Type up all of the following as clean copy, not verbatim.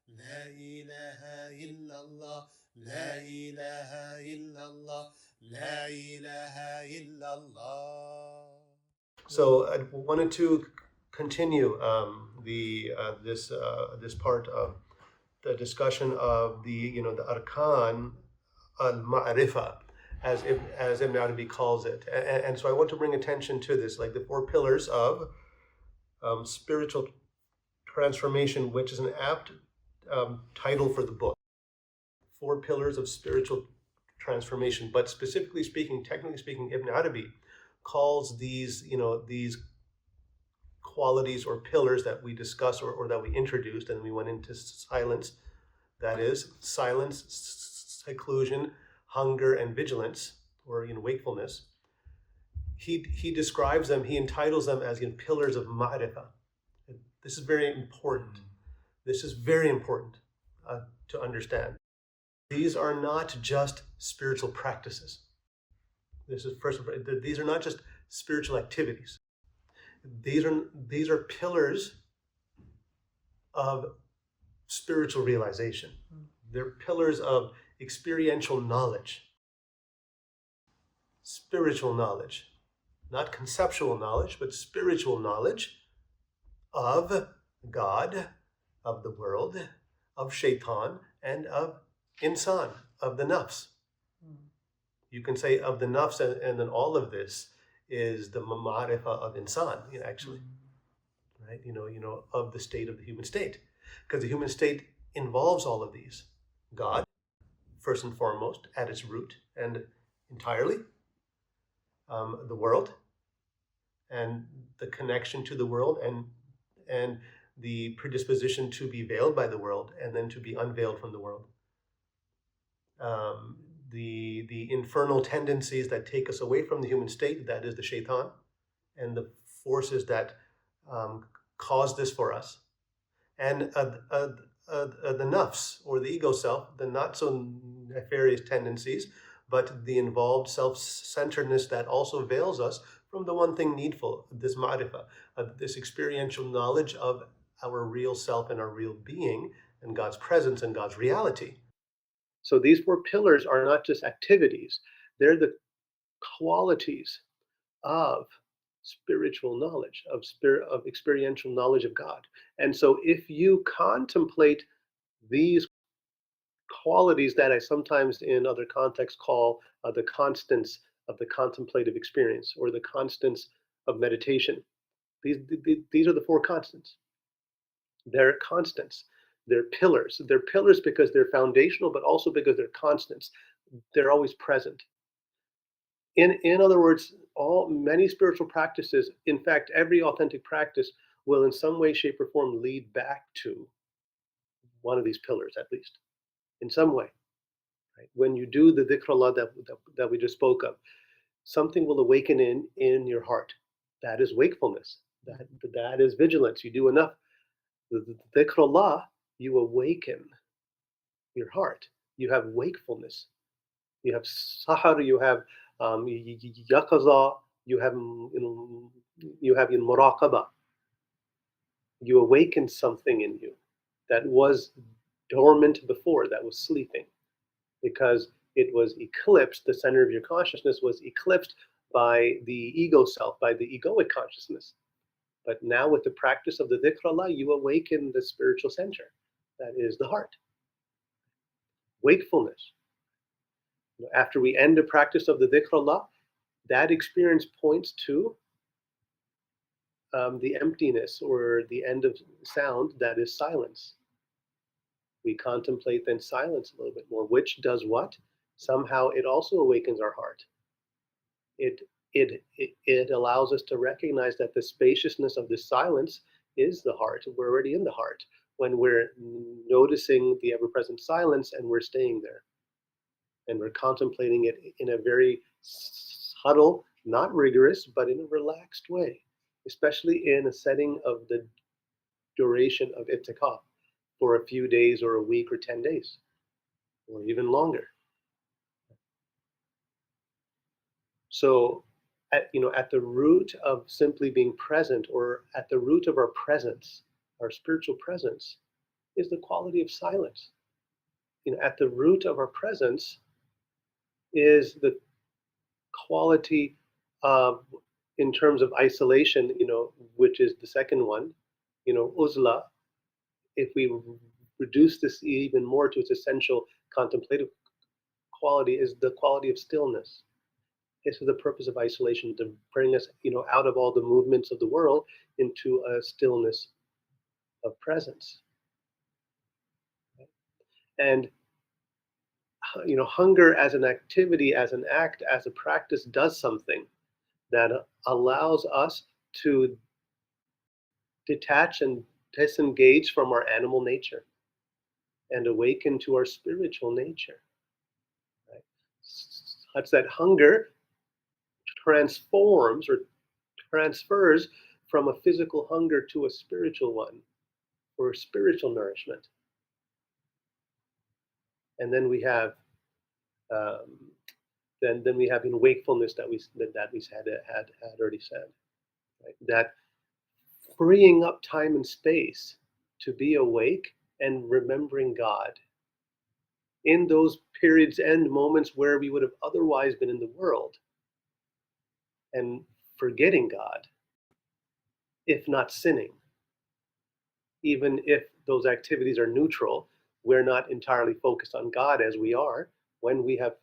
لا إله إلا الله لا إله إلا الله لا إله إلا الله. So I wanted to continue this part of the discussion of the arkan al-ma'rifa, as Ibn Arabi calls it, and so I want to bring attention to this, like the four pillars of spiritual transformation, which is an apt title for the book. Four pillars of spiritual transformation, but specifically speaking, technically speaking, Ibn Arabi calls these qualities or pillars that we discussed, or that we introduced, and we went into silence. That is silence, seclusion, hunger, and vigilance, or wakefulness. He describes them. He entitles them as pillars of ma'rifah. This is very important. This is very important to understand. These are not just spiritual practices. This is first. These are not just spiritual activities. These are pillars of spiritual realization. They're pillars of experiential knowledge, spiritual knowledge, not conceptual knowledge, but spiritual knowledge of God, of the world, of shaitan, and of insan, of the nafs. You can say of the nafs, and then all of this is the ma'rifah of insan, actually, right? Of the state of the human state, because the human state involves all of these. God, first and foremost, at its root and entirely, the world, and the connection to the world, and the predisposition to be veiled by the world, and then to be unveiled from the world. The infernal tendencies that take us away from the human state, that is the shaitan, and the forces that cause this for us, and the nafs, or the ego self, the not so nefarious tendencies, but the involved self-centeredness that also veils us from the one thing needful, this ma'rifah, this experiential knowledge of our real self and our real being, and God's presence and God's reality. So these four pillars are not just activities, they're the qualities of spiritual knowledge, of experiential knowledge of God. And so if you contemplate these qualities that I sometimes in other contexts call the constants of the contemplative experience, or the constants of meditation, these are the four constants. They're constants. They're pillars. They're pillars because they're foundational, but also because they're constants. They're always present. In other words, many spiritual practices, in fact, every authentic practice will in some way, shape, or form lead back to one of these pillars, at least, in some way. Right? When you do the dhikrullah that we just spoke of, something will awaken in your heart. That is wakefulness. That is vigilance. You do enough. The dhikrullah, you awaken your heart. You have wakefulness. You have sahar. You have yaqaza. You have muraqabah. You awaken something in you that was dormant before, that was sleeping, because it was eclipsed. The center of your consciousness was eclipsed by the ego self, by the egoic consciousness. But now with the practice of the dhikrullah, you awaken the spiritual center, that is the heart. Wakefulness. After we end the practice of the dhikrullah, that experience points to the emptiness, or the end of sound, that is silence. We contemplate then silence a little bit more, which does what? Somehow it also awakens our heart. It allows us to recognize that the spaciousness of this silence is the heart. We're already in the heart when we're noticing the ever-present silence, and we're staying there. And we're contemplating it in a very subtle, not rigorous, but in a relaxed way, especially in a setting of the duration of itikaf, for a few days or a week or 10 days, or even longer. So, at the root of simply being present, or at the root of our presence, our spiritual presence, is the quality of silence. At the root of our presence is the quality of, in terms of isolation, which is the second one, uzla. If we reduce this even more to its essential contemplative quality, is the quality of stillness. This is the purpose of isolation, to bring us, out of all the movements of the world into a stillness of presence. And hunger as an activity, as an act, as a practice, does something that allows us to detach and disengage from our animal nature and awaken to our spiritual nature. Right? Such that hunger transforms or transfers from a physical hunger to a spiritual one, or spiritual nourishment. And then we have um, then we have wakefulness that we had already said, right? That freeing up time and space to be awake and remembering God in those periods and moments where we would have otherwise been in the world, and forgetting God, if not sinning. Even if those activities are neutral, we're not entirely focused on God as we are when we have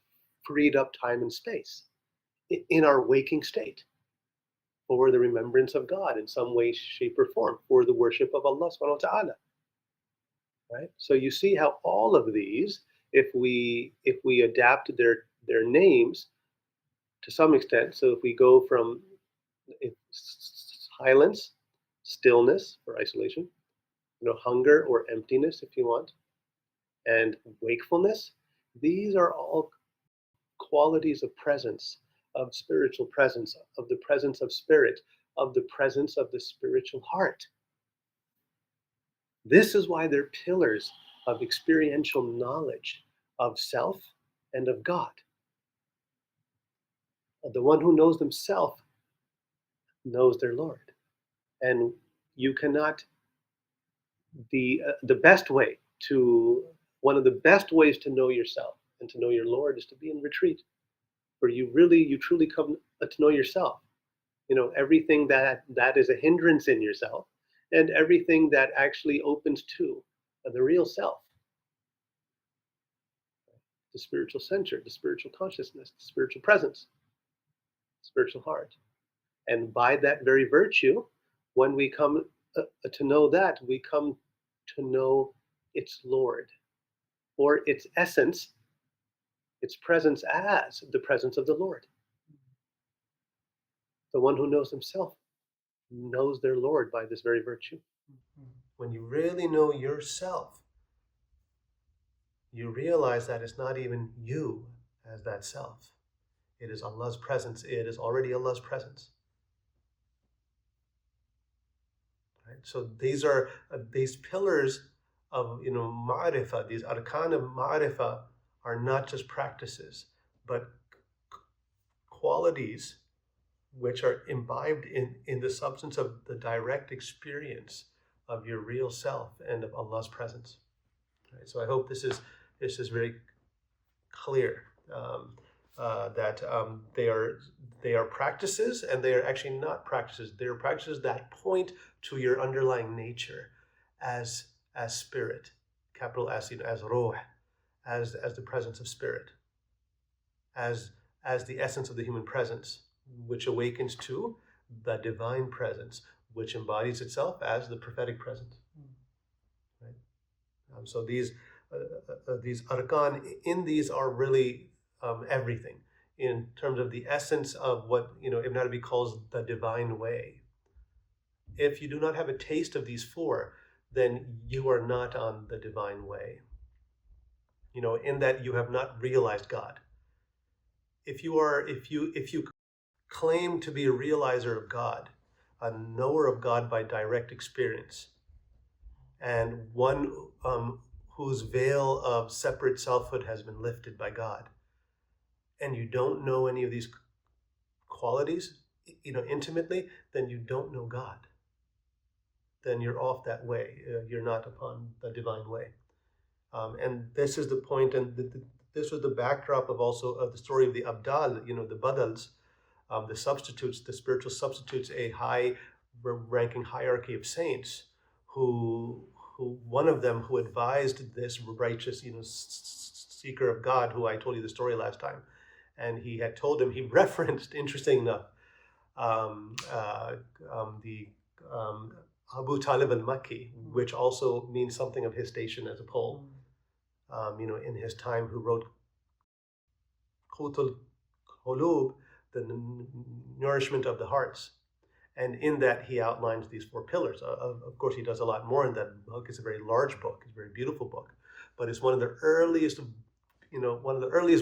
freed up time and space in our waking state for the remembrance of God in some way, shape, or form, for the worship of Allah subhanahu wa ta'ala. Right? So you see how all of these, if we adapt their names to some extent, so if we go from silence, stillness or isolation, hunger or emptiness, if you want, and wakefulness, these are all qualities of presence, of spiritual presence, of the presence of spirit, of the presence of the spiritual heart. This is why they're pillars of experiential knowledge of self and of God. The one who knows themselves knows their Lord. And you cannot, the best way to, one of the best ways to know yourself and to know your Lord is to be in retreat, where you truly come to know yourself. Everything that is a hindrance in yourself, and everything that actually opens to the real self, the spiritual center, the spiritual consciousness, the spiritual presence, spiritual heart. And by that very virtue, when we come to know that, we come to know its Lord, or its essence, its presence as the presence of the Lord. The one who knows himself knows their Lord by this very virtue. When you really know yourself, you realize that it's not even you as that self. It is Allah's presence. It is already Allah's presence. Right? So these are these pillars of ma'rifah, these arkan of ma'rifah are not just practices, but qualities which are imbibed in the substance of the direct experience of your real self and of Allah's presence. Right? So I hope this is very clear, that they are practices, and they are actually not practices. They are practices that point to your underlying nature as spirit, capital S, as ruh, as the presence of spirit, as the essence of the human presence, which awakens to the divine presence, which embodies itself as the prophetic presence. Right? So these arkan, in these are really everything in terms of the essence of what Ibn Arabi calls the divine way. If you do not have a taste of these four, then you are not on the divine way. In that you have not realized God. If you claim to be a realizer of God, a knower of God by direct experience, and one whose veil of separate selfhood has been lifted by God, and you don't know any of these qualities, intimately, then you don't know God. then you're off that way. You're not upon the divine way. And this is the point, and this was the backdrop of also the story of the Abdal, the Badals, the substitutes, the spiritual substitutes, a high-ranking hierarchy of saints, who one of them who advised this righteous, seeker of God, who I told you the story last time, and he had told him, he referenced, interesting enough, the Abu Talib al-Makki, which also means something of his station as a Pole, in his time, who wrote Qutul Qulub, the nourishment of the hearts. And in that, he outlines these four pillars. Of course, he does a lot more in that book. It's a very large book. It's a very beautiful book. But it's one of the earliest,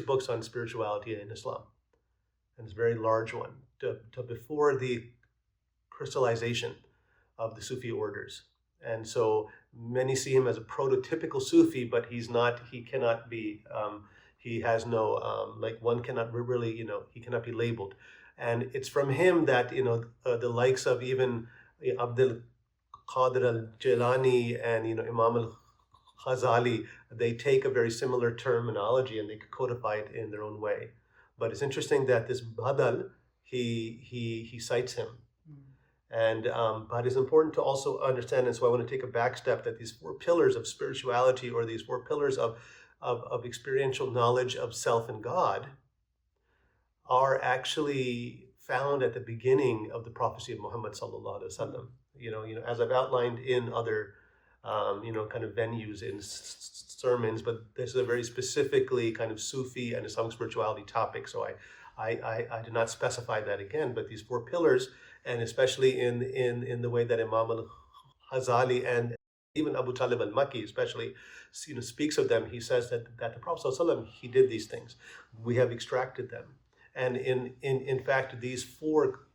books on spirituality in Islam. And it's a very large one, to before the crystallization of the Sufi orders. And so many see him as a prototypical Sufi, but he's not, he cannot be, he has no, one cannot really, he cannot be labeled. And it's from him that, the likes of even Abdul Qadir al-Jilani and, Imam al-Ghazali, they take a very similar terminology and they codify it in their own way. But it's interesting that this Badal, he cites him. And but it's important to also understand, and so I want to take a back step, that these four pillars of spirituality, or these four pillars of experiential knowledge of self and God, are actually found at the beginning of the prophecy of Muhammad sallallahu alaihi wasallam. As I've outlined in other, kind of venues in sermons, but this is a very specifically kind of Sufi and Islamic spirituality topic. So I did not specify that again. But these four pillars, and especially in the way that Imam al-Ghazali and even Abu Talib al-Makki especially, speaks of them, he says that the Prophet ﷺ, he did these things. We have extracted them. And in fact, these four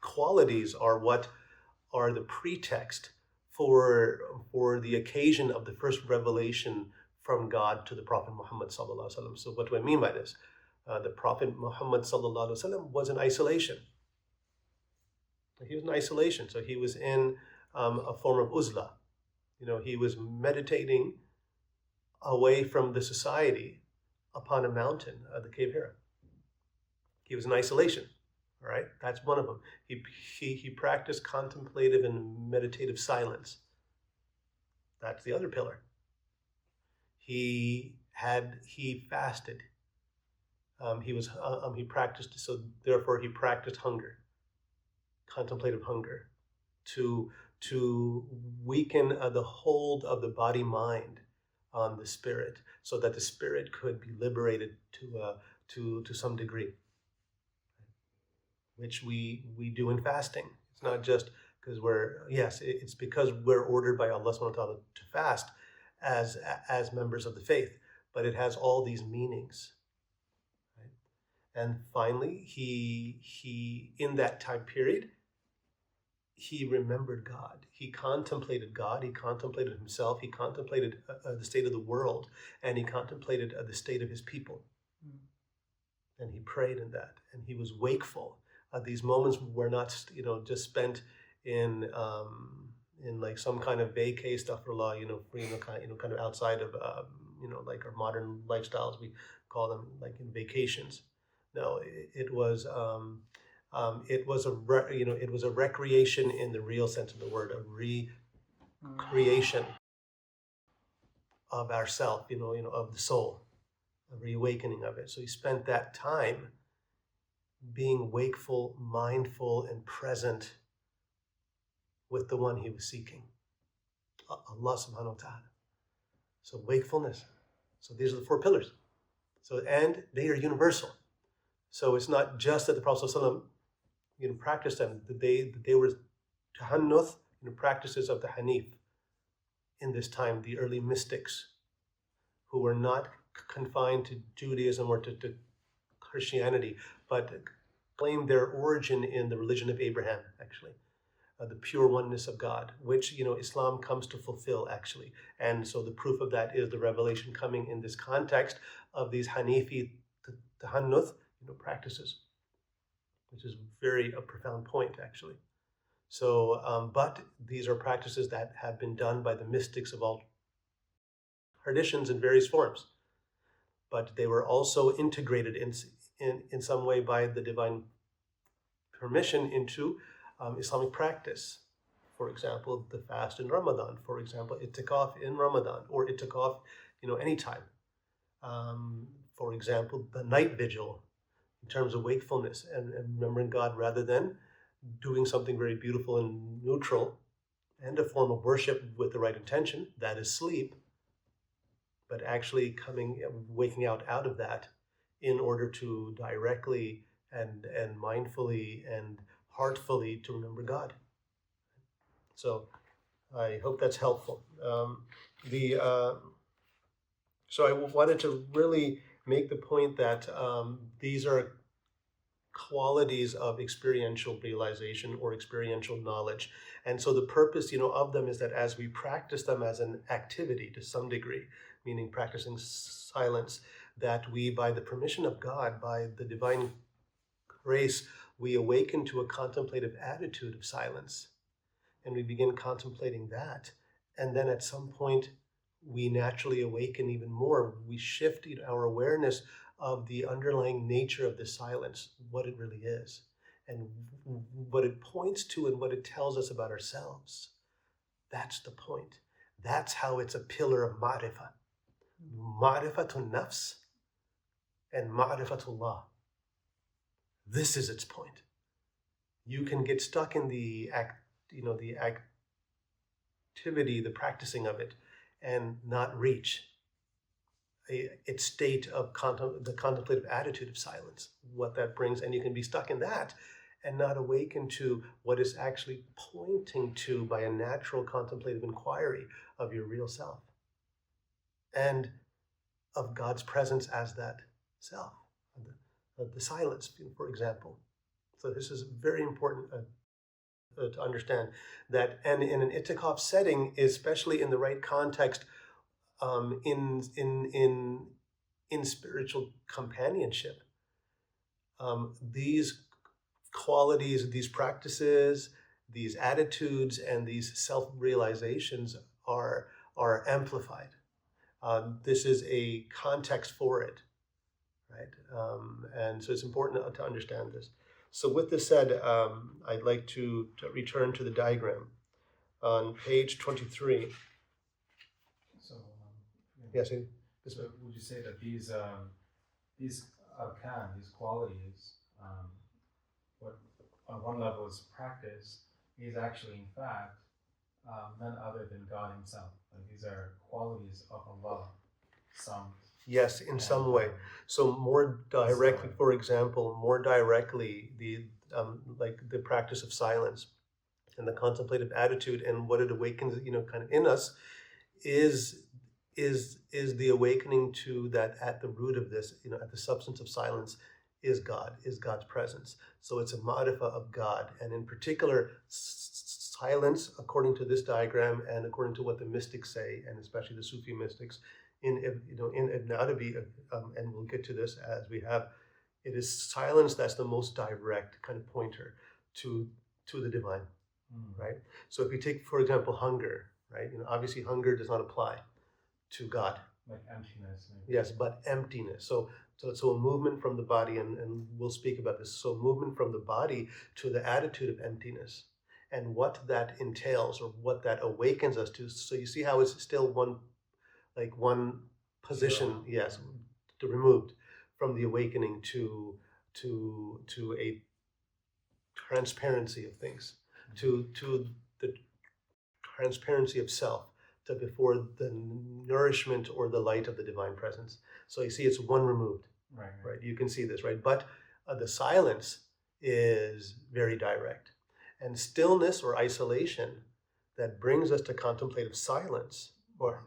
qualities are what are the pretext for the occasion of the first revelation from God to the Prophet Muhammad ﷺ. So what do I mean by this? The Prophet Muhammad ﷺ was in isolation. He was in isolation, so he was in a form of uzla. He was meditating away from the society upon a mountain, the Cave Hira. He was in isolation. All right, that's one of them. He practiced contemplative and meditative silence. That's the other pillar. He fasted. He practiced, so therefore he practiced hunger, contemplative hunger, to weaken the hold of the body mind on the spirit, so that the spirit could be liberated to some degree, which we do in fasting. It's not just because it's because we're ordered by Allah subhanahu wa ta'ala to fast as members of the faith, but it has all these meanings. Right? And finally, he in that time period, he remembered God. He contemplated God. He contemplated himself. He contemplated the state of the world, and he contemplated the state of his people. And he prayed in that, and he was wakeful. These moments were not, just spent in like some kind of vacay stuff for law, kind of outside of, like our modern lifestyles. We call them like in vacations. No, it was a recreation in the real sense of the word, a recreation of ourself, of the soul, a reawakening of it. So he spent that time being wakeful, mindful, and present with the one he was seeking, Allah subhanahu wa ta'ala. So wakefulness. So these are the four pillars. So, and they are universal. So it's not just that the Prophet ﷺ, practiced them. They were tahannuth, practices of the Hanif in this time, the early mystics, who were not confined to Judaism or to Christianity, but claimed their origin in the religion of Abraham, actually, the pure oneness of God, which Islam comes to fulfill, actually. And so the proof of that is the revelation coming in this context of these Hanifi tahannuth practices, which is a profound point, actually. So, but these are practices that have been done by the mystics of all traditions in various forms. But they were also integrated in some way by the divine permission into Islamic practice. For example, the fast in Ramadan. For example, itikaf in Ramadan, or itikaf, anytime. For example, the night vigil in terms of wakefulness and remembering God rather than doing something very beautiful and neutral and a form of worship with the right intention, that is sleep, but actually waking out of that in order to directly and mindfully and heartfully to remember God. So I hope that's helpful. The So I wanted to really make the point that these are qualities of experiential realization or experiential knowledge. And so the purpose, of them is that as we practice them as an activity to some degree, meaning practicing silence, that we, by the permission of God, by the divine grace, we awaken to a contemplative attitude of silence. And we begin contemplating that. And then at some point, we naturally awaken even more. We shift our awareness of the underlying nature of the silence, what it really is, and what it points to and what it tells us about ourselves. That's the point. That's how it's a pillar of ma'rifah. Ma'rifatul nafs and ma'rifatullah. This is its point. You can get stuck in the activity, the practicing of it, and not reach its state of the contemplative attitude of silence, what that brings. And you can be stuck in that and not awaken to what is actually pointing to by a natural contemplative inquiry of your real self and of God's presence as that self, of the silence, for example. So this is very important to understand that, and in an itikaf setting, especially in the right context, in spiritual companionship, these qualities, these practices, these attitudes, and these self-realizations are amplified. This is a context for it, right? And so it's important to understand this. So with this said, I'd like to return to the diagram on page 23. So, Yes. So would you say that these arkan, these qualities, what on one level is practice, is actually in fact none other than God Himself. Like these are qualities of Allah. Yes, in some way. So more directly, for example, the like the practice of silence and the contemplative attitude and what it awakens, kind of in us, is the awakening to that at the root of this, at the substance of silence is God, is God's presence. So it's a ma'rifah of God, and in particular, silence, according to this diagram and according to what the mystics say, and especially the Sufi mystics, in Ibn Arabi, and we'll get to this as we have, it is silence that's the most direct kind of pointer to the divine, right? So if you take, for example, hunger, right? Obviously hunger does not apply to God. Like emptiness. Maybe. Yes, but emptiness. So a movement from the body, and we'll speak about this. So movement from the body to the attitude of emptiness, and what that entails, or what that awakens us to. So you see how it's still one position, yes, removed from the awakening to a transparency of things, to the transparency of self, to before the nourishment or the light of the divine presence. So you see, it's one removed, right? You can see this, right? But the silence is very direct, and stillness or isolation that brings us to contemplative silence, or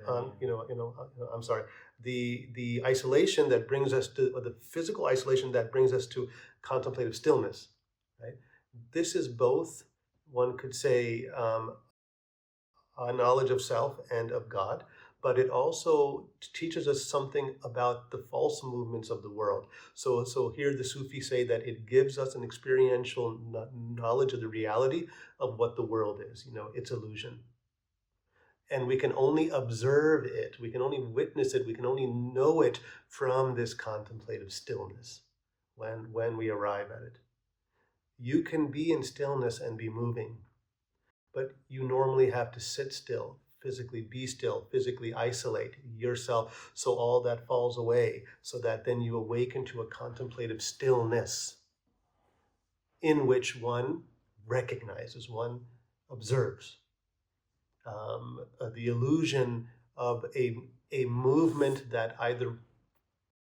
I'm sorry, the isolation that brings us to, or the physical isolation that brings us to contemplative stillness, right? This is both, one could say, a knowledge of self and of God, but it also teaches us something about the false movements of the world. So here the Sufis say that it gives us an experiential knowledge of the reality of what the world is, its illusion. And we can only observe it, we can only witness it, we can only know it from this contemplative stillness when we arrive at it. You can be in stillness and be moving, but you normally have to sit still, physically be still, physically isolate yourself so all that falls away, so that then you awaken to a contemplative stillness in which one recognizes, one observes the illusion of a movement that either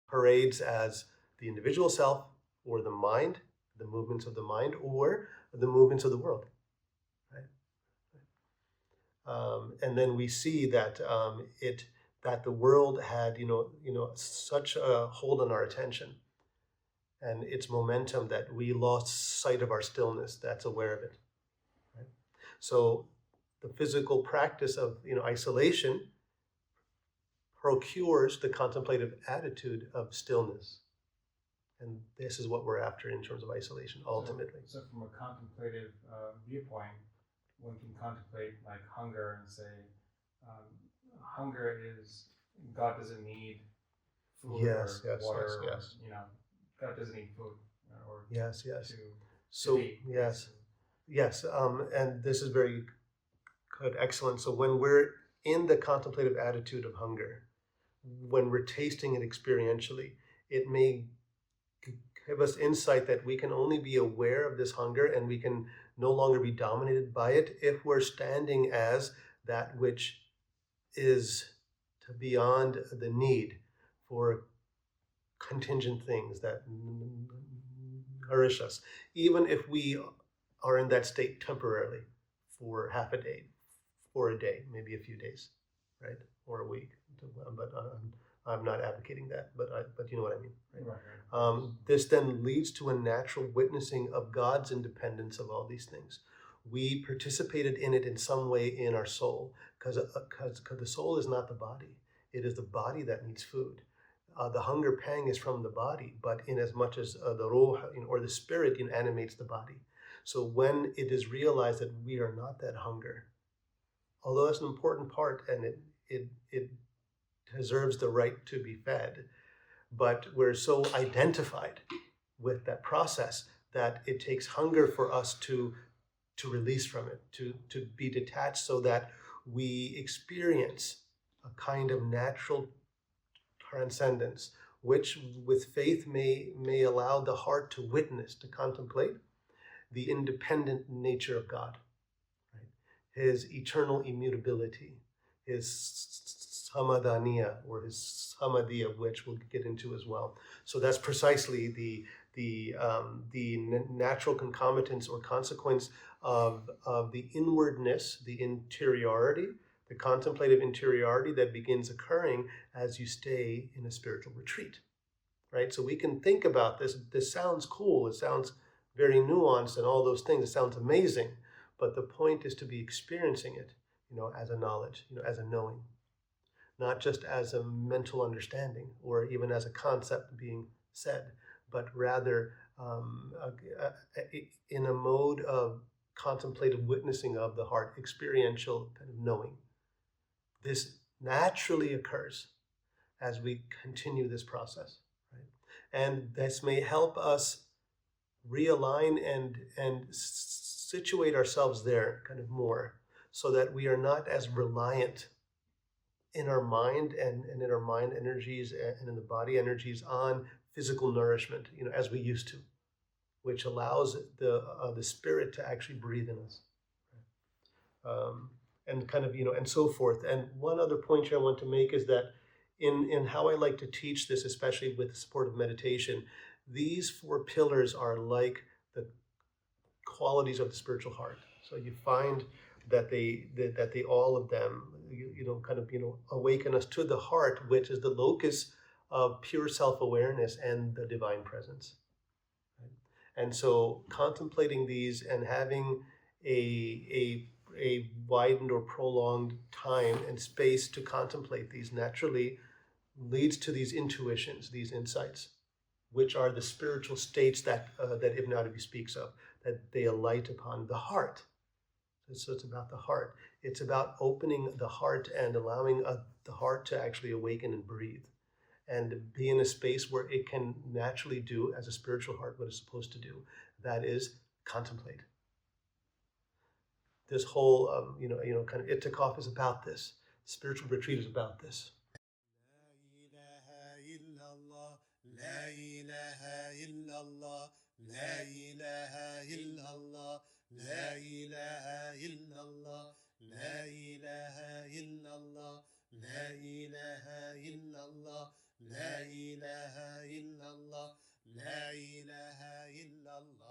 parades as the individual self or the mind, the movements of the mind, or the movements of the world. Right? And then we see that that the world had such a hold on our attention and its momentum that we lost sight of our stillness that's aware of it. Right? So the physical practice of isolation procures the contemplative attitude of stillness. And this is what we're after in terms of isolation, ultimately. So from a contemplative viewpoint, one can contemplate like hunger and say, hunger is God doesn't need food Yes, or yes, water, yes, or God doesn't need food or yes, yes. to eat. Yes, yes, and this is very good, excellent. So when we're in the contemplative attitude of hunger, when we're tasting it experientially, it may give us insight that we can only be aware of this hunger and we can no longer be dominated by it if we're standing as that which is beyond the need for contingent things that nourish us, even if we are in that state temporarily for half a day, for a day, maybe a few days, right, or a week. But I'm not advocating that, but you know what I mean. Right? Right. This then leads to a natural witnessing of God's independence of all these things. We participated in it in some way in our soul, because the soul is not the body. It is the body that needs food. The hunger pang is from the body, but in as much as the ruh, or the spirit, animates the body. So when it is realized that we are not that hunger, although that's an important part and it deserves the right to be fed, but we're so identified with that process that it takes hunger for us to release from it, to be detached, so that we experience a kind of natural transcendence, which with faith may allow the heart to witness, to contemplate the independent nature of God, right? His eternal immutability, his samadhaniya, or his samadhiya, which we'll get into as well. So that's precisely the natural concomitance or consequence of the inwardness, the interiority, the contemplative interiority that begins occurring as you stay in a spiritual retreat, right? So we can think about this. This sounds cool. It sounds very nuanced and all those things. It sounds amazing. But the point is to be experiencing it, as a knowledge, as a knowing, not just as a mental understanding or even as a concept being said, but rather in a mode of contemplative witnessing of the heart, experiential kind of knowing. This naturally occurs as we continue this process, right? And this may help us realign and situate ourselves there kind of more, so that we are not as reliant in our mind and in our mind energies and in the body energies on physical nourishment, as we used to, which allows the spirit to actually breathe in us. And kind of, and so forth. And one other point here I want to make is that in how I like to teach this, especially with the support of meditation, these four pillars are like the qualities of the spiritual heart. So you find that they all of them, kind of, awaken us to the heart, which is the locus of pure self-awareness and the divine presence. Right? And so contemplating these and having a a widened or prolonged time and space to contemplate these naturally leads to these intuitions, these insights, which are the spiritual states that Ibn Arabi speaks of, that they alight upon the heart. So it's about the heart. It's about opening the heart and allowing the heart to actually awaken and breathe and be in a space where it can naturally do, as a spiritual heart, what it's supposed to do. That is contemplate. This whole, kind of itikaf is about this. Spiritual retreat is about this. لا إله إلا الله لا إله إلا الله لا إله إلا الله لا إله إلا الله لا إله إلا الله لا إله إلا الله لا إله إلا الله